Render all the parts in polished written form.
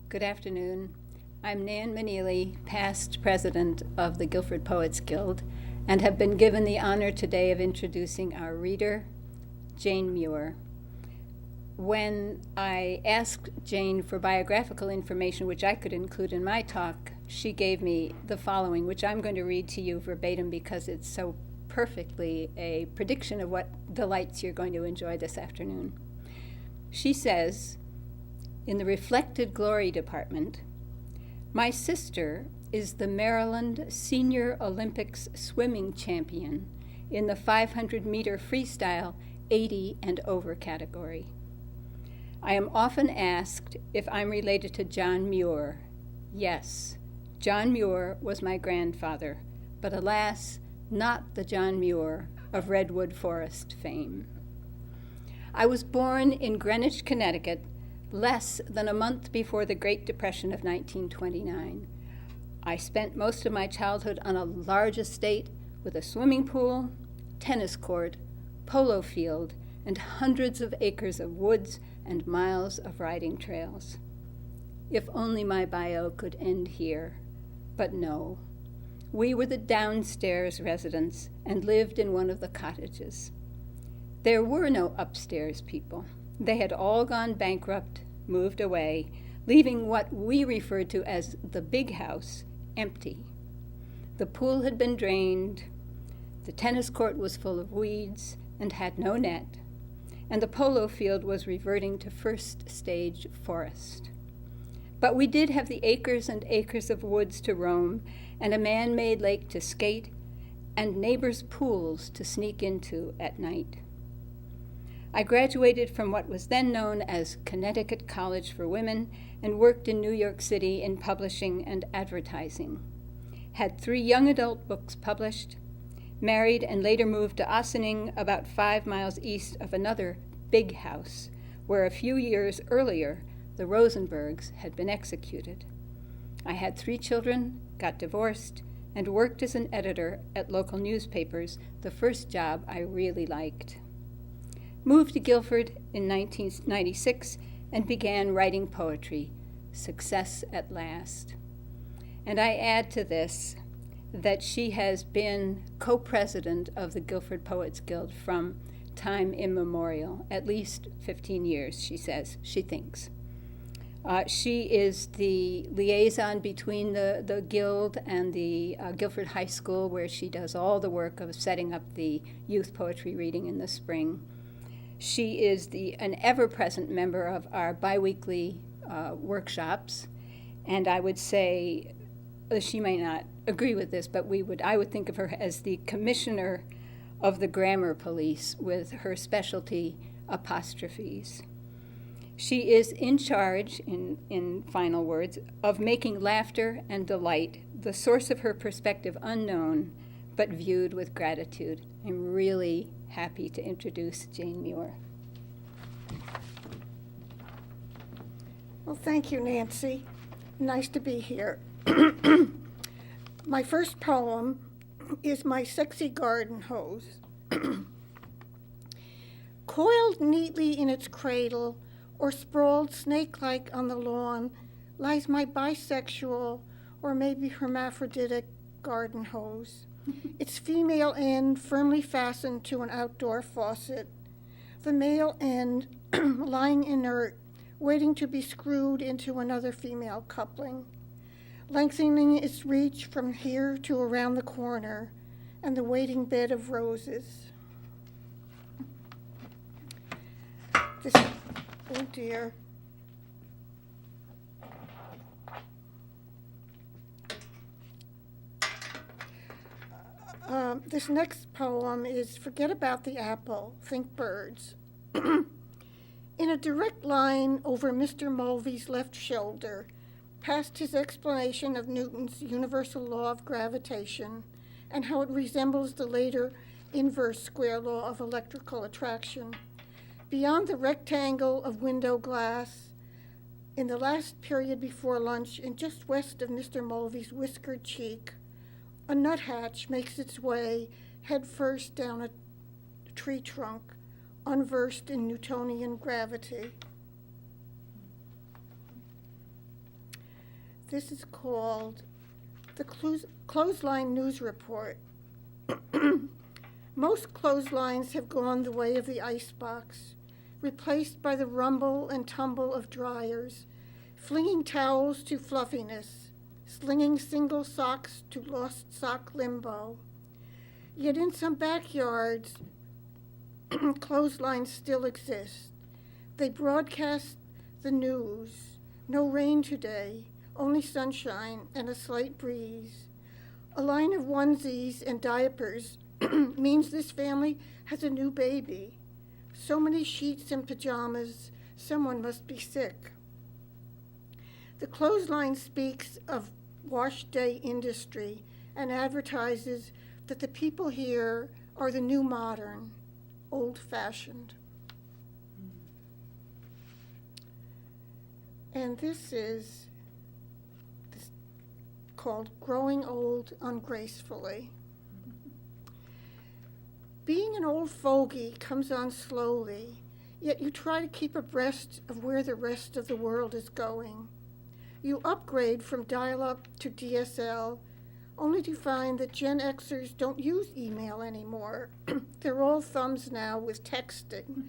Good afternoon. I'm Nan Maneely, past president of the Guilford Poets Guild, and have been given the honor today of introducing our reader, Jane Muir. When I asked Jane for biographical information, which I could include in my talk, she gave me the following, which I'm going to read to you verbatim because it's so perfectly a prediction of what delights you're going to enjoy this afternoon. She says, in the Reflected Glory Department, my sister is the Maryland Senior Olympics swimming champion in the 500-meter freestyle 80 and over category. I am often asked if I'm related to John Muir. Yes, John Muir was my grandfather, but alas, not the John Muir of Redwood Forest fame. I was born in Greenwich, Connecticut, less than a month before the Great Depression of 1929. I spent most of my childhood on a large estate with a swimming pool, tennis court, polo field, and hundreds of acres of woods and miles of riding trails. If only my bio could end here, but no. We were the downstairs residents and lived in one of the cottages. There were no upstairs people. They had all gone bankrupt, moved away, leaving what we referred to as the big house empty. The pool had been drained, the tennis court was full of weeds and had no net, and the polo field was reverting to first stage forest. But we did have the acres and acres of woods to roam, and a man-made lake to skate, and neighbors' pools to sneak into at night. I graduated from what was then known as Connecticut College for Women and worked in New York City in publishing and advertising. Had 3 young adult books published, married and later moved to Ossining, about 5 miles east of another big house, where a few years earlier the Rosenbergs had been executed. I had 3 children, got divorced, and worked as an editor at local newspapers, the first job I really liked. Moved to Guilford in 1996 and began writing poetry, success at last. And I add to this that she has been co-president of the Guilford Poets Guild from time immemorial, at least 15 years, she says, she thinks. She is the liaison between the Guild and the Guilford High School, where she does all the work of setting up the youth poetry reading in the spring. She is an ever-present member of our biweekly workshops, and I would say, she may not agree with this, but I would think of her as the commissioner of the grammar police with her specialty apostrophes. She is in charge, in final words, of making laughter and delight the source of her perspective unknown, but viewed with gratitude. I'm really happy to introduce Jane Muir. Well, thank you, Nancy. Nice to be here. My first poem is My Sexy Garden Hose. Coiled neatly in its cradle, or sprawled snake-like on the lawn, lies my bisexual, or maybe hermaphroditic, garden hose. Its female end firmly fastened to an outdoor faucet. The male end lying inert, waiting to be screwed into another female coupling, lengthening its reach from here to around the corner, and the waiting bed of roses. Oh dear. This next poem is Forget About the Apple, Think Birds. In a direct line over Mr. Mulvey's left shoulder, past his explanation of Newton's universal law of gravitation and how it resembles the later inverse square law of electrical attraction, beyond the rectangle of window glass, in the last period before lunch and just west of Mr. Mulvey's whiskered cheek, a nuthatch makes its way head first down a tree trunk, unversed in Newtonian gravity. This is called the Clothesline News Report. Most clotheslines have gone the way of the icebox, replaced by the rumble and tumble of dryers, flinging towels to fluffiness, slinging single socks to lost sock limbo. Yet in some backyards, clotheslines still exist. They broadcast the news. No rain today, only sunshine and a slight breeze. A line of onesies and diapers means this family has a new baby. So many sheets and pajamas, someone must be sick. The clothesline speaks of wash day industry and advertises that the people here are the new modern, old-fashioned. And this is called Growing Old Ungracefully. Being an old fogey comes on slowly, yet you try to keep abreast of where the rest of the world is going. You upgrade from dial-up to DSL, only to find that Gen Xers don't use email anymore. They're all thumbs now with texting,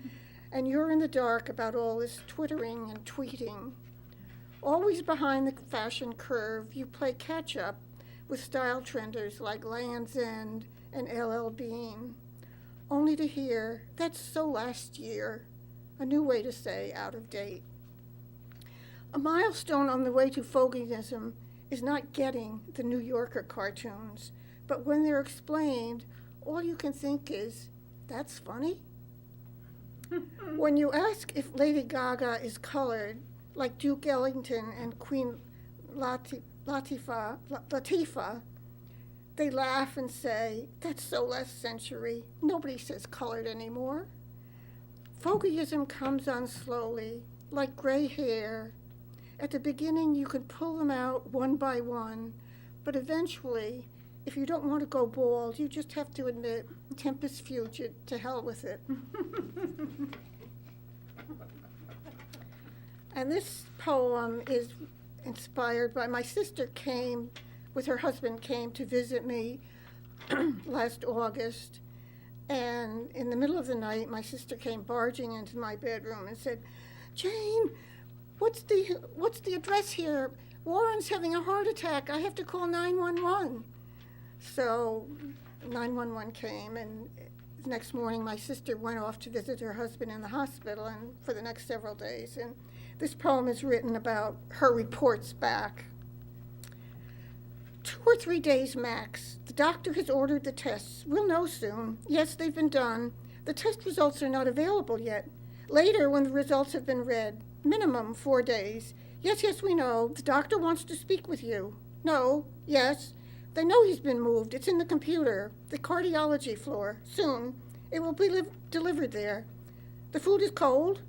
and you're in the dark about all this twittering and tweeting. Always behind the fashion curve, you play catch-up with style trenders like Land's End and LL Bean, only to hear, that's so last year, a new way to say out of date. A milestone on the way to fogyism is not getting the New Yorker cartoons, but when they're explained, all you can think is, that's funny? When you ask if Lady Gaga is colored, like Duke Ellington and Queen Latifah, they laugh and say, that's so last century. Nobody says colored anymore. Fogyism comes on slowly, like gray hair. At the beginning, you can pull them out one by one, but eventually, if you don't want to go bald, you just have to admit, tempus fugit, to hell with it. And this poem is inspired by my sister came, with her husband, came to visit me last August. And in the middle of the night, my sister came barging into my bedroom and said, Jane, what's the address here? Warren's having a heart attack. I have to call 911. So 911 came, and the next morning my sister went off to visit her husband in the hospital and for the next several days. And this poem is written about her reports back. 2 or 3 days max. The doctor has ordered the tests. We'll know soon. Yes, they've been done. The test results are not available yet. Later, when the results have been read, minimum 4 days. Yes, we know. The doctor wants to speak with you. No, yes. They know he's been moved. It's in the computer, the cardiology floor. Soon. It will be delivered there. The food is cold.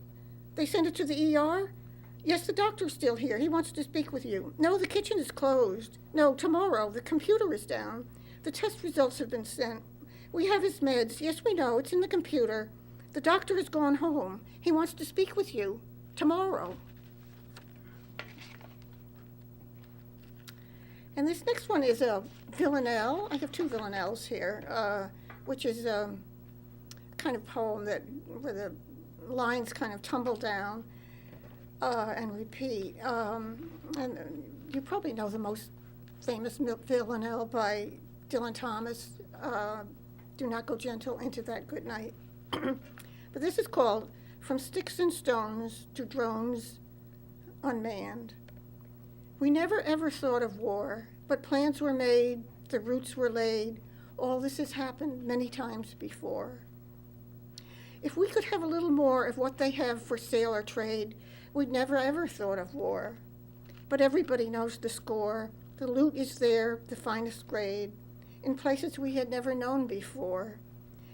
They send it to the ER. Yes, the doctor's still here. He wants to speak with you. No, the kitchen is closed. No, tomorrow. The computer is down. The test results have been sent. We have his meds. Yes, we know. It's in the computer. The doctor has gone home. He wants to speak with you tomorrow. And this next one is a Villanelle. I have 2 Villanelles here, which is a kind of poem where the lines kind of tumble down and repeat. And you probably know the most famous Villanelle by Dylan Thomas, Do Not Go Gentle into That Good Night. But this is called From Sticks and Stones to Drones Unmanned. We never ever thought of war, but plans were made, the roots were laid. All this has happened many times before. If we could have a little more of what they have for sale or trade, we'd never ever thought of war. But everybody knows the score. The loot is there, the finest grade, in places we had never known before.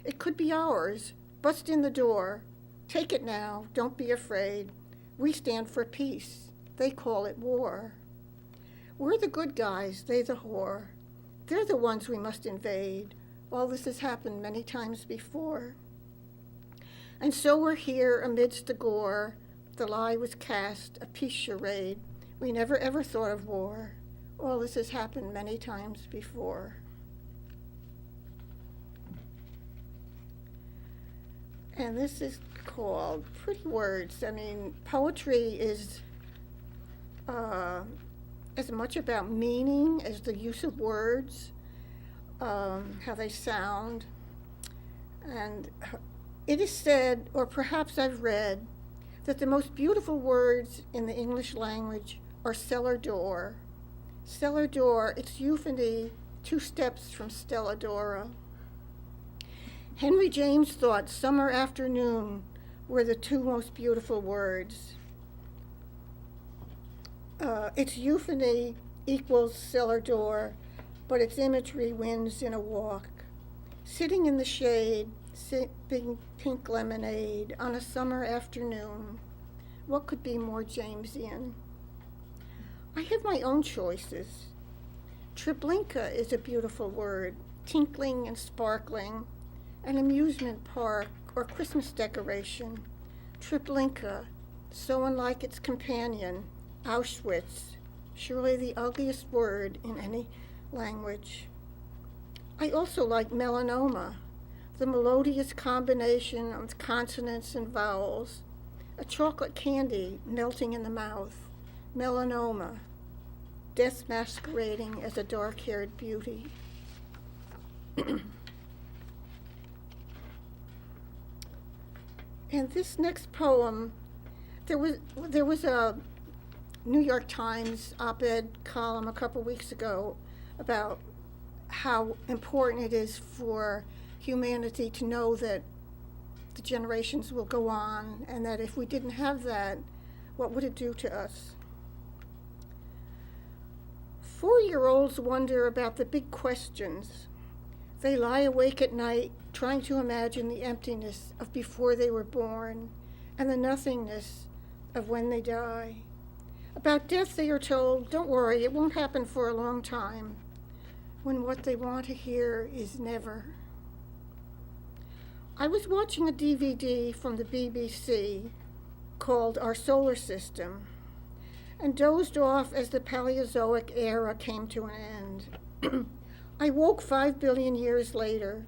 It could be ours. Bust in the door. Take it now, don't be afraid. We stand for peace. They call it war. We're the good guys, they the whore. They're the ones we must invade. All this has happened many times before. And so we're here amidst the gore. The lie was cast, a peace charade. We never ever thought of war. All this has happened many times before. And this is called Pretty Words. I mean, poetry is as much about meaning as the use of words, how they sound. And it is said, or perhaps I've read, that the most beautiful words in the English language are cellar door. Cellar door, it's euphony, 2 steps from Stella Dora. Henry James thought summer afternoon were the 2 most beautiful words. Its euphony equals cellar door, but its imagery wins in a walk. Sitting in the shade, sipping pink lemonade on a summer afternoon. What could be more Jamesian? I have my own choices. Treblinka is a beautiful word, tinkling and sparkling, an amusement park or Christmas decoration. Treblinka, so unlike its companion, Auschwitz, surely the ugliest word in any language. I also like melanoma, the melodious combination of consonants and vowels, a chocolate candy melting in the mouth, melanoma, death masquerading as a dark-haired beauty. And this next poem, there was a New York Times op-ed column a couple weeks ago about how important it is for humanity to know that the generations will go on, and that if we didn't have that, what would it do to us? 4-year-olds wonder about the big questions. They lie awake at night trying to imagine the emptiness of before they were born and the nothingness of when they die. About death they are told, don't worry, it won't happen for a long time, when what they want to hear is never. I was watching a DVD from the BBC called Our Solar System and dozed off as the Paleozoic era came to an end. I woke 5 billion years later.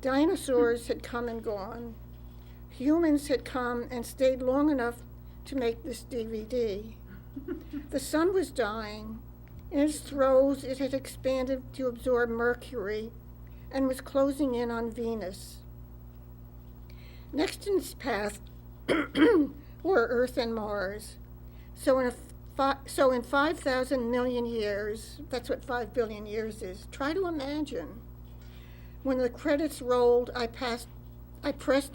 Dinosaurs had come and gone. Humans had come and stayed long enough to make this DVD. The sun was dying. In its throes, it had expanded to absorb Mercury and was closing in on Venus. Next in its path were Earth and Mars. So in 5,000 million years, that's what 5 billion years is, try to imagine. When the credits rolled, I pressed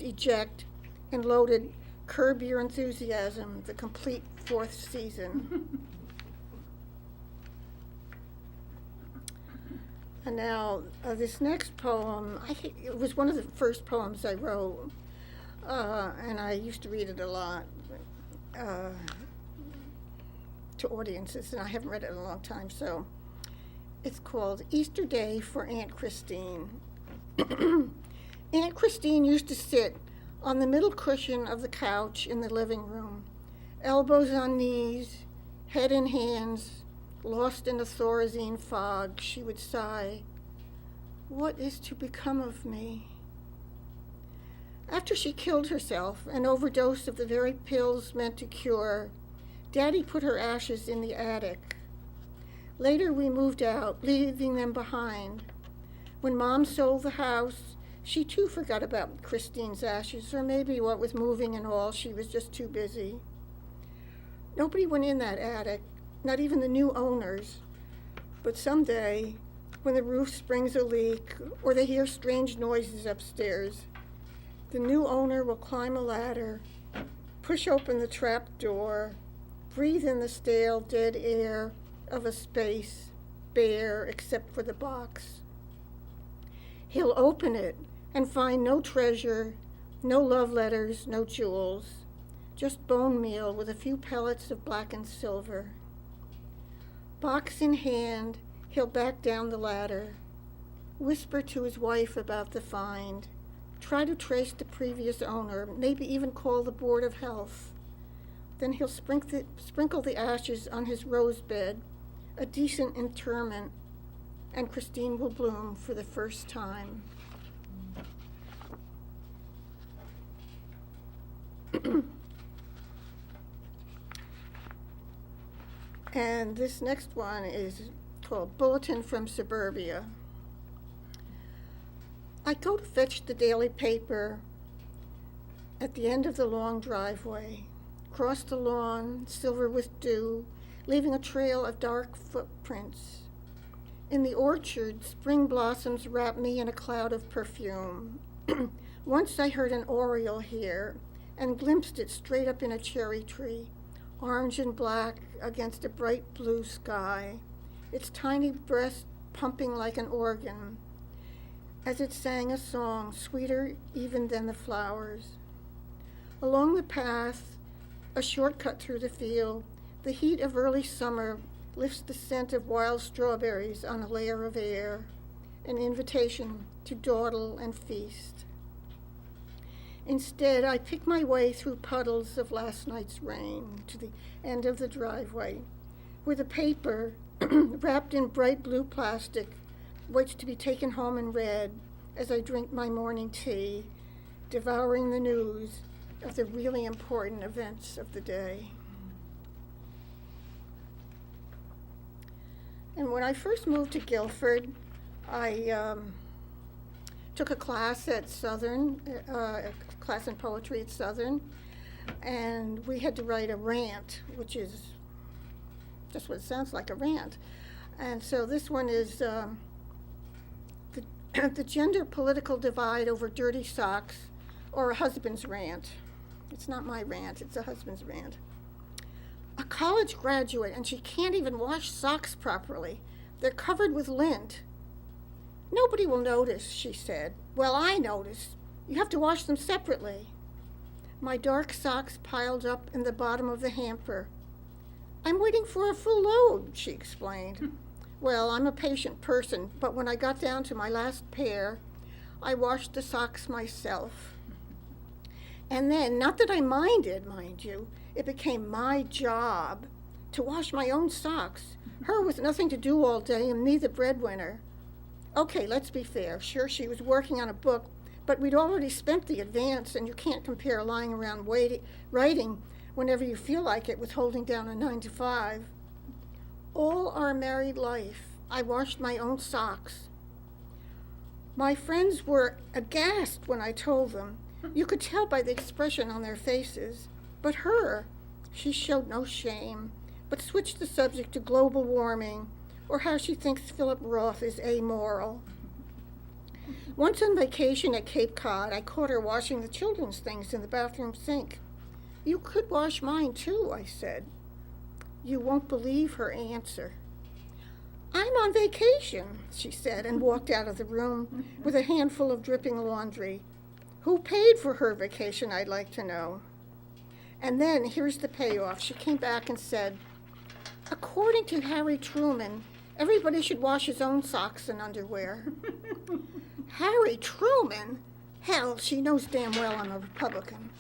eject and loaded Curb Your Enthusiasm, the complete 4th season. And now, this next poem, it was one of the first poems I wrote, and I used to read it a lot to audiences, and I haven't read it in a long time, so it's called Easter Day for Aunt Christine. Aunt Christine used to sit on the middle cushion of the couch in the living room, elbows on knees, head in hands, lost in the Thorazine fog. She would sigh, "What is to become of me?" After she killed herself, an overdose of the very pills meant to cure, Daddy put her ashes in the attic. Later we moved out, leaving them behind. When Mom sold the house, she too forgot about Christine's ashes, or maybe what with moving and all, she was just too busy. Nobody went in that attic, not even the new owners. But someday, when the roof springs a leak, or they hear strange noises upstairs, the new owner will climb a ladder, push open the trap door, breathe in the stale, dead air of a space, bare except for the box. He'll open it and find no treasure, no love letters, no jewels, just bone meal with a few pellets of blackened silver. Box in hand, he'll back down the ladder, whisper to his wife about the find, try to trace the previous owner, maybe even call the Board of Health. Then he'll sprinkle the ashes on his rose bed, a decent interment, and Christine will bloom for the first time. And this next one is called Bulletin from Suburbia. I go to fetch the daily paper at the end of the long driveway, cross the lawn, silver with dew, leaving a trail of dark footprints. In the orchard, spring blossoms wrap me in a cloud of perfume. Once I heard an oriole here and glimpsed it straight up in a cherry tree, orange and black against a bright blue sky, its tiny breast pumping like an organ, as it sang a song sweeter even than the flowers. Along the path, a shortcut through the field, the heat of early summer lifts the scent of wild strawberries on a layer of air, an invitation to dawdle and feast. Instead, I pick my way through puddles of last night's rain to the end of the driveway, where the paper, wrapped in bright blue plastic, waits to be taken home and read as I drink my morning tea, devouring the news of the really important events of the day. And when I first moved to Guilford, I took a class at Southern, a class in poetry at Southern, and we had to write a rant, which is just what it sounds like, a rant. And so this one is the gender political divide over dirty socks, or a husband's rant. It's not my rant, it's a husband's rant. A college graduate, and she can't even wash socks properly. They're covered with lint. Nobody will notice, she said. Well, I noticed. You have to wash them separately. My dark socks piled up in the bottom of the hamper. I'm waiting for a full load, she explained. Well, I'm a patient person, but when I got down to my last pair, I washed the socks myself. And then, not that I minded, mind you, it became my job to wash my own socks. Her with nothing to do all day and me the breadwinner. Okay, let's be fair. Sure, she was working on a book, but we'd already spent the advance, and you can't compare lying around writing whenever you feel like it with holding down a 9-to-5. All our married life, I washed my own socks. My friends were aghast when I told them. You could tell by the expression on their faces. But her, she showed no shame, but switched the subject to global warming, or how she thinks Philip Roth is amoral. Once on vacation at Cape Cod, I caught her washing the children's things in the bathroom sink. You could wash mine too, I said. You won't believe her answer. I'm on vacation, she said, and walked out of the room with a handful of dripping laundry. Who paid for her vacation, I'd like to know. And then, here's the payoff. She came back and said, according to Harry Truman, everybody should wash his own socks and underwear. Harry Truman? Hell, she knows damn well I'm a Republican.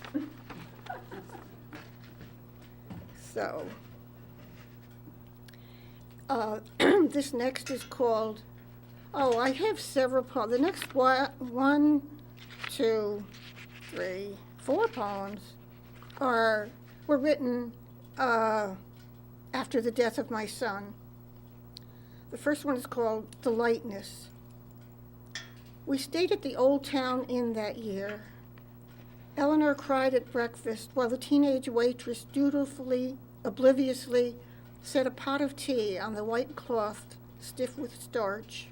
So, this next is called, I have several poems. The next 1, 2, 3, 4 poems were written after the death of my son. The first one is called The Lightness. We stayed at the Old Town Inn that year. Eleanor cried at breakfast while the teenage waitress dutifully, obliviously, set a pot of tea on the white cloth stiff with starch.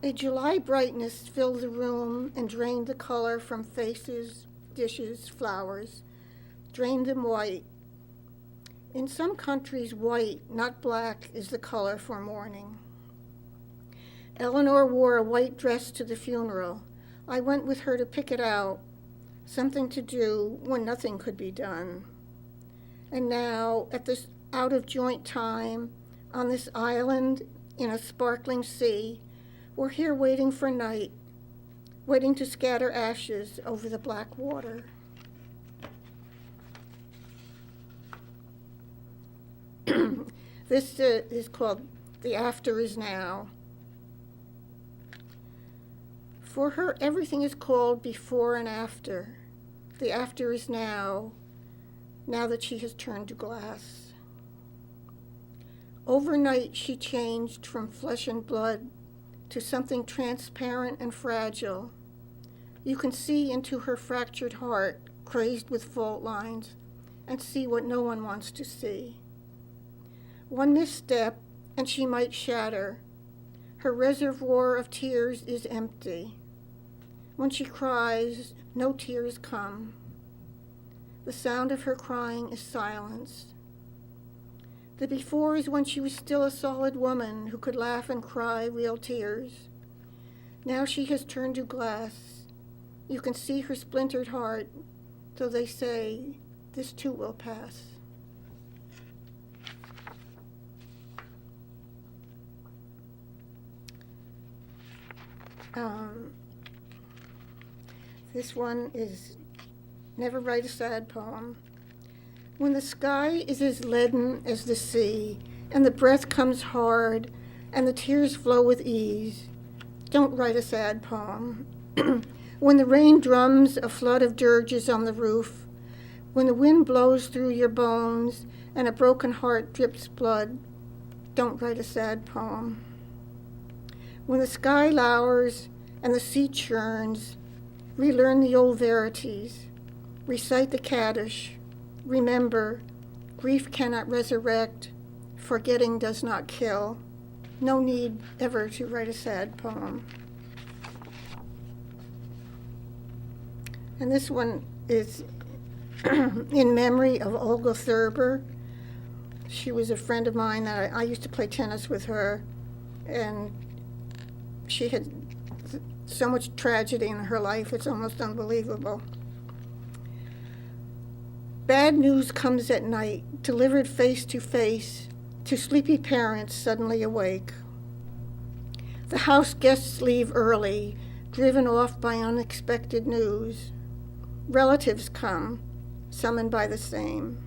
A July brightness filled the room and drained the color from faces, dishes, flowers, drained them white. In some countries, white, not black, is the color for mourning. Eleanor wore a white dress to the funeral. I went with her to pick it out, something to do when nothing could be done. And now, at this out-of-joint time, on this island in a sparkling sea, we're here waiting for night, waiting to scatter ashes over the black water. This is called The After Is Now. For her, everything is called before and after. The after is now, now that she has turned to glass. Overnight, she changed from flesh and blood to something transparent and fragile. You can see into her fractured heart, crazed with fault lines, and see what no one wants to see. One misstep, and she might shatter. Her reservoir of tears is empty. When she cries, no tears come. The sound of her crying is silence. The before is when she was still a solid woman who could laugh and cry real tears. Now she has turned to glass. You can see her splintered heart, though they say this too will pass. This one is Never Write a Sad Poem. When the sky is as leaden as the sea, and the breath comes hard, and the tears flow with ease, don't write a sad poem. When the rain drums a flood of dirges on the roof, when the wind blows through your bones, and a broken heart drips blood, don't write a sad poem. When the sky lowers and the sea churns, relearn the old verities, recite the Kaddish, remember, grief cannot resurrect, forgetting does not kill. No need ever to write a sad poem. And this one is in memory of Olga Thurber. She was a friend of mine that I used to play tennis with her, and she had so much tragedy in her life, it's almost unbelievable. Bad news comes at night, delivered face to sleepy parents suddenly awake. The house guests leave early, driven off by unexpected news. Relatives come, summoned by the same.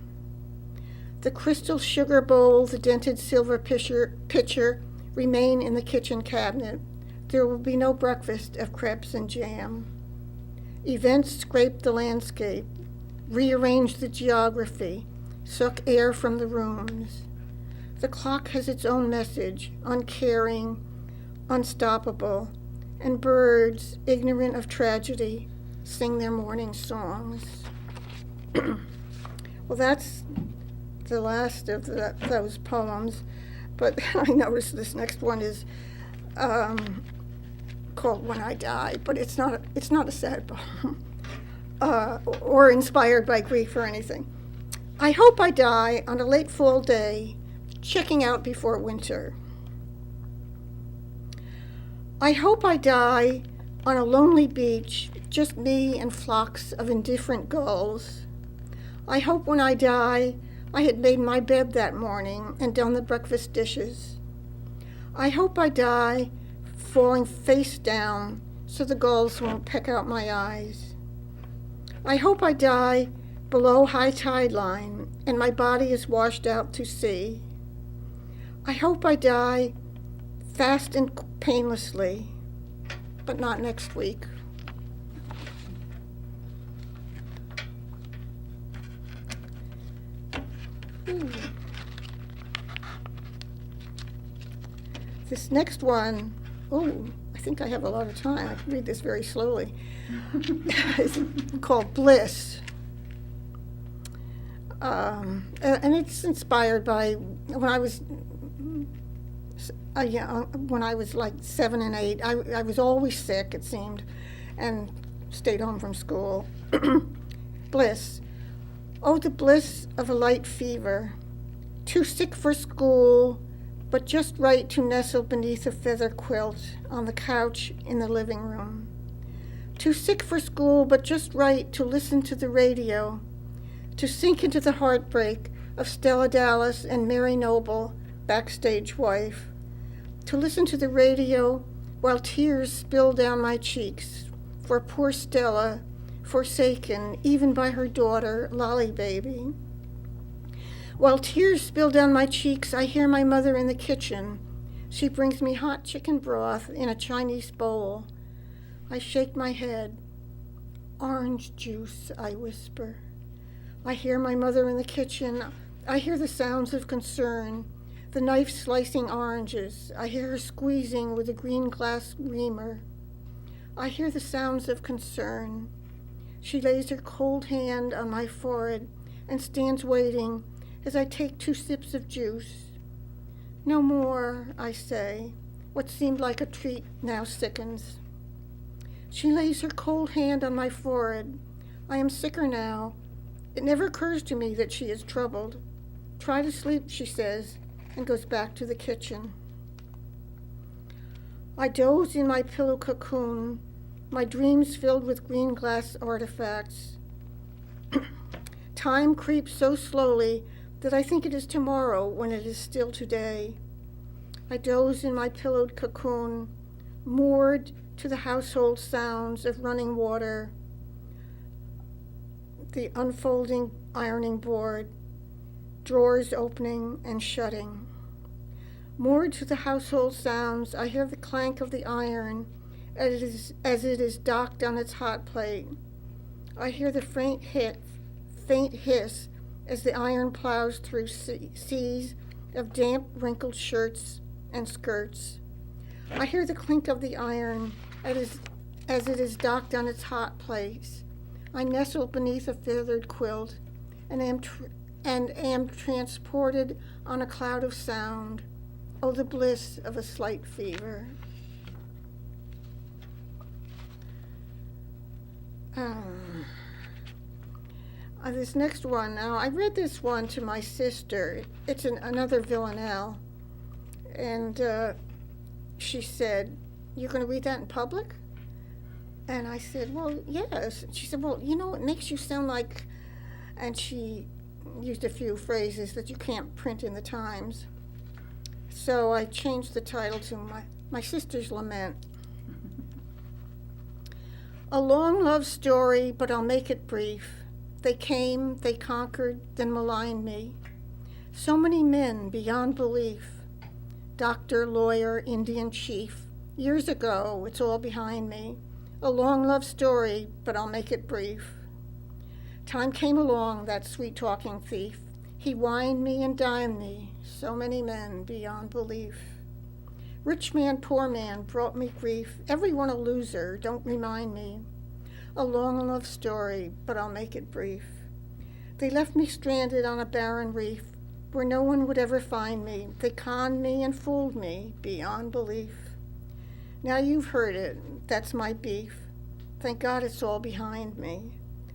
The crystal sugar bowl, the dented silver pitcher remain in the kitchen cabinet. There will be no breakfast of crepes and jam. Events scrape the landscape, rearrange the geography, suck air from the rooms. The clock has its own message, uncaring, unstoppable, and birds, ignorant of tragedy, sing their morning songs. Well, that's the last of those poems, but I noticed this next one is called When I Die, but it's not a sad poem or inspired by grief or anything. I hope I die on a late fall day, checking out before winter. I hope I die on a lonely beach, just me and flocks of indifferent gulls. I hope when I die, I had made my bed that morning and done the breakfast dishes. I hope I die falling face down so the gulls won't peck out my eyes. I hope I die below high tide line and my body is washed out to sea. I hope I die fast and painlessly, but not next week. This next one, I think I have a lot of time. I can read this very slowly. It's called Bliss. And it's inspired by when I was like 7 and 8. I was always sick, it seemed, and stayed home from school. Bliss. Oh, the bliss of a light fever. Too sick for school, but just right to nestle beneath a feather quilt on the couch in the living room. Too sick for school, but just right to listen to the radio, to sink into the heartbreak of Stella Dallas and Mary Noble, backstage wife, to listen to the radio while tears spill down my cheeks for poor Stella, forsaken even by her daughter, Lolly Baby. While tears spill down my cheeks, I hear my mother in the kitchen. She brings me hot chicken broth in a Chinese bowl. I shake my head. Orange juice, I whisper. I hear my mother in the kitchen. I hear the sounds of concern. The knife slicing oranges. I hear her squeezing with a green glass reamer. I hear the sounds of concern. She lays her cold hand on my forehead and stands waiting as I take 2 sips of juice. No more, I say. What seemed like a treat now sickens. She lays her cold hand on my forehead. I am sicker now. It never occurs to me that she is troubled. Try to sleep, she says, and goes back to the kitchen. I doze in my pillow cocoon, my dreams filled with green glass artifacts. Time creeps so slowly that I think it is tomorrow when it is still today. I doze in my pillowed cocoon, moored to the household sounds of running water, the unfolding ironing board, drawers opening and shutting. Moored to the household sounds, I hear the clank of the iron as it is docked on its hot plate. I hear the faint hiss as the iron plows through seas of damp, wrinkled shirts and skirts. I hear the clink of the iron as it is docked on its hot place. I nestle beneath a feathered quilt and am transported on a cloud of sound. Oh, the bliss of a slight fever. This next one, now I read this one to my sister. It's another Villanelle. And she said, "You're going to read that in public?" And I said, "Well, yes." She said, "Well, you know, it makes you sound like," and she used a few phrases that you can't print in the Times. So I changed the title to My Sister's Lament. A long love story, but I'll make it brief. They came, they conquered, then maligned me. So many men beyond belief. Doctor, lawyer, Indian chief. Years ago, it's all behind me. A long love story, but I'll make it brief. Time came along, that sweet-talking thief. He wined me and dined me. So many men beyond belief. Rich man, poor man, brought me grief. Everyone a loser, don't remind me. A long love story, but I'll make it brief. They left me stranded on a barren reef where no one would ever find me. They conned me and fooled me beyond belief. Now you've heard it, that's my beef. Thank God it's all behind me.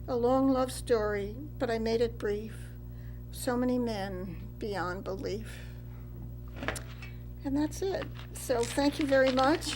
A long love story, but I made it brief. So many men beyond belief. And that's it. So thank you very much.